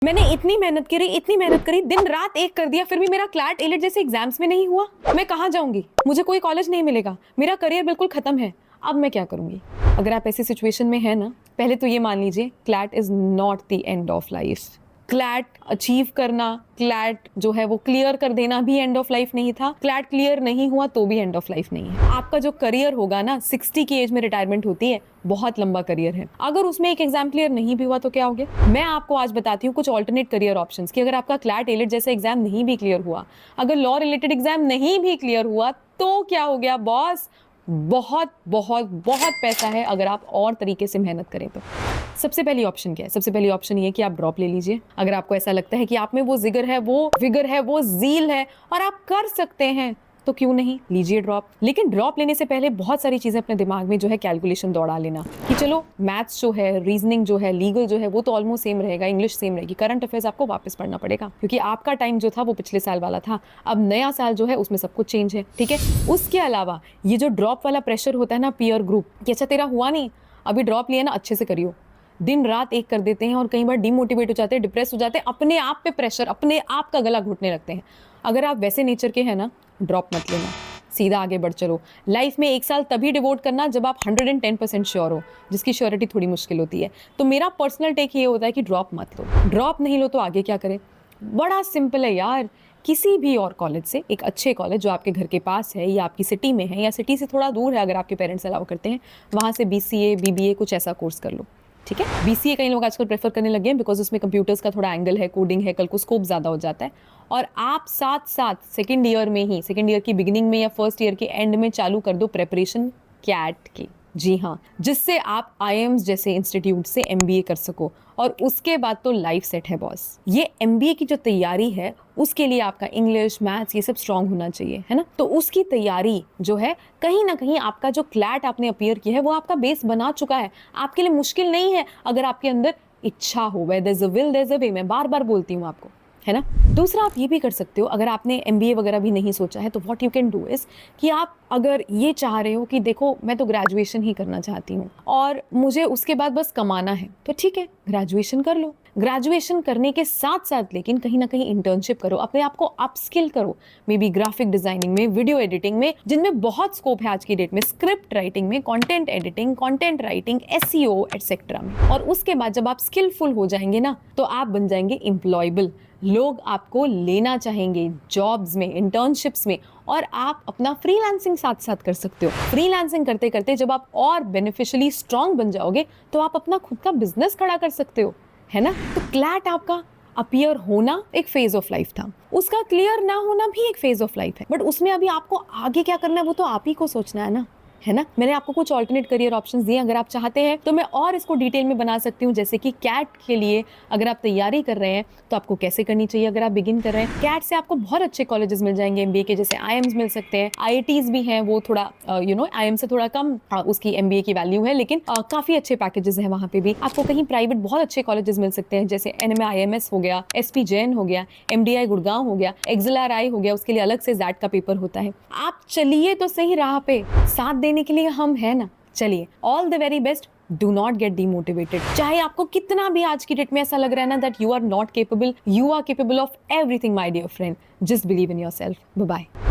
मैंने इतनी मेहनत करी, दिन रात एक कर दिया, फिर भी मेरा क्लैट एलिट जैसे एग्जाम्स में नहीं हुआ। मैं कहाँ जाऊंगी? मुझे कोई कॉलेज नहीं मिलेगा, मेरा करियर बिल्कुल खत्म है। अब मैं क्या करूंगी? अगर आप ऐसी सिचुएशन में है ना, पहले तो ये मान लीजिए CLAT is not the end of life. CLAT achieve करना, क्लैट जो है वो क्लियर कर देना भी एंड ऑफ लाइफ नहीं था। क्लैट क्लियर नहीं हुआ तो भी एंड ऑफ लाइफ नहीं है। आपका जो करियर होगा ना, 60 की एज में रिटायरमेंट होती है, बहुत लंबा करियर है। अगर उसमें एक एग्जाम क्लियर नहीं भी हुआ तो क्या हो गया? मैं आपको आज बताती हूँ कुछ ऑल्टरनेट करियर ऑप्शंस कि अगर आपका क्लैट एलिट जैसा एग्जाम नहीं भी क्लियर हुआ, अगर लॉ रिलेटेड एग्जाम नहीं भी क्लियर हुआ तो क्या हो गया बॉस? बहुत बहुत बहुत पैसा है अगर आप और तरीके से मेहनत करें तो। सबसे पहली ऑप्शन क्या है? सबसे पहली ऑप्शन ये है कि आप ड्रॉप ले लीजिए। अगर आपको ऐसा लगता है कि आप में वो जिगर है, वो विगर है, वो जील है और आप कर सकते हैं, तो क्यों नहीं, लीजिए ड्रॉप। लेकिन ड्रॉप लेने से पहले बहुत सारी चीजें अपने दिमाग में जो है कैलकुलेशन दौड़ा लेना कि चलो मैथ्स जो है, रीजनिंग जो है, लीगल जो है वो तो ऑलमोस्ट सेम रहेगा, इंग्लिश सेम रहेगी, करंट अफेयर्स आपको वापस पढ़ना पड़ेगा क्योंकि आपका टाइम जो था वो पिछले साल वाला था। अब नया साल जो है उसमें सब कुछ चेंज है, ठीक है। उसके अलावा ये जो ड्रॉप वाला प्रेशर होता है ना पीयर ग्रुप कि अच्छा तेरा हुआ नहीं, अभी ड्रॉप लिया ना, अच्छे से करियो, दिन रात एक कर देते हैं और कई बार डिमोटिवेट हो जाते हैं, डिप्रेस हो जाते हैं, अपने आप पे प्रेशर, अपने आप का गला घुटने लगते हैं। अगर आप वैसे नेचर के हैं ना, ड्रॉप मत लेना, सीधा आगे बढ़ चलो। लाइफ में एक साल तभी डिवोट करना जब आप 110% श्योर हो, जिसकी श्योरिटी थोड़ी मुश्किल होती है। तो मेरा पर्सनल टेक ये होता है कि ड्रॉप मत लो। ड्रॉप नहीं लो तो आगे क्या करें? बड़ा सिंपल है यार, किसी भी और कॉलेज से, एक अच्छे कॉलेज जो आपके घर के पास है या आपकी सिटी में है या सिटी से थोड़ा दूर है अगर आपके पेरेंट्स अलाउ करते हैं, वहाँ से BCA BBA कुछ ऐसा कोर्स कर लो, ठीक है। BCA कई लोग आजकल प्रेफर करने लगे हैं बिकॉज उसमें कंप्यूटर्स का थोड़ा एंगल है, कोडिंग है, कल को स्कोप ज़्यादा हो जाता है। और आप साथ साथ सेकेंड ईयर में ही, सेकेंड ईयर की बिगिनिंग में या फर्स्ट ईयर के एंड में चालू कर दो प्रेपरेशन कैट की। जी हाँ, जिससे आप IIMs जैसे इंस्टीट्यूट से MBA कर सको और उसके बाद तो लाइफ सेट है बॉस। ये MBA की जो तैयारी है उसके लिए आपका इंग्लिश, मैथ्स ये सब स्ट्रांग होना चाहिए, है ना। तो उसकी तैयारी जो है कहीं ना कहीं आपका जो क्लैट आपने अपीयर किया है वो आपका बेस बना चुका है। आपके लिए मुश्किल नहीं है अगर आपके अंदर इच्छा हो। Where there is a will there is a way, मैं बार बार बोलती हूँ आपको, है ना। दूसरा आप ये भी कर सकते हो, अगर आपने MBA वगैरह भी नहीं सोचा है तो what you can do is कि आप अगर ये चाह रहे हो कि देखो मैं तो ग्रेजुएशन ही करना चाहती हूँ और मुझे उसके बाद बस कमाना है, तो ठीक है ग्रेजुएशन कर लो। ग्रेजुएशन करने के साथ साथ लेकिन कहीं ना कहीं इंटर्नशिप करो, अपने आप को अपस्किल करो, मे बी ग्राफिक डिजाइनिंग में, वीडियो एडिटिंग में, जिनमें बहुत स्कोप है आज की डेट में, स्क्रिप्ट राइटिंग में, content editing, content writing, SEO etcetera में। और उसके बाद जब आप स्किलफुल हो जाएंगे ना तो आप बन जाएंगे एम्प्लॉयबल। लोग आपको लेना चाहेंगे जॉब्स में, इंटर्नशिप्स में, और आप अपना फ्रीलांसिंग साथ साथ कर सकते हो। फ्रीलांसिंग करते करते जब आप और बेनिफिशियली स्ट्रांग बन जाओगे तो आप अपना खुद का बिजनेस खड़ा कर सकते हो, है ना। तो क्लैट आपका अपीयर होना एक फेज ऑफ लाइफ था, उसका क्लियर ना होना भी एक फेज ऑफ लाइफ है, बट उसमें अभी आपको आगे क्या करना है वो तो आप ही को सोचना है ना, है ना। मैंने आपको कुछ ऑल्टरनेट करियर ऑप्शंस दिए, अगर आप चाहते हैं तो मैं और इसको डिटेल में बना सकती हूँ, जैसे कि कैट के लिए अगर आप तैयारी कर रहे हैं तो आपको कैसे करनी चाहिए। अगर आप बिगिन कर रहे हैं, कैट से आपको बहुत अच्छे कॉलेजेस मिल जाएंगे, MBA के जैसे IIMs मिल सकते हैं, IITs भी हैं, वो थोड़ा IIM से थोड़ा कम उसकी MBA की वैल्यू है, लेकिन काफी अच्छे पैकेजेस हैं वहाँ पे भी। आपको कहीं प्राइवेट बहुत अच्छे कॉलेजेस मिल सकते हैं, जैसे NMA IMS हो गया, SP जैन हो गया, MDI गुड़गांव हो गया, XLRI हो गया, उसके लिए अलग से JAT का पेपर होता है। आप चलिए तो सही राह पे, साथ देने के लिए हम है ना। चलिए, all the very best, do not get demotivated. चाहे आपको कितना भी आज की डेट में ऐसा लग रहा है ना that you are not capable, you are capable of everything my dear friend. Just believe in yourself. Bye bye.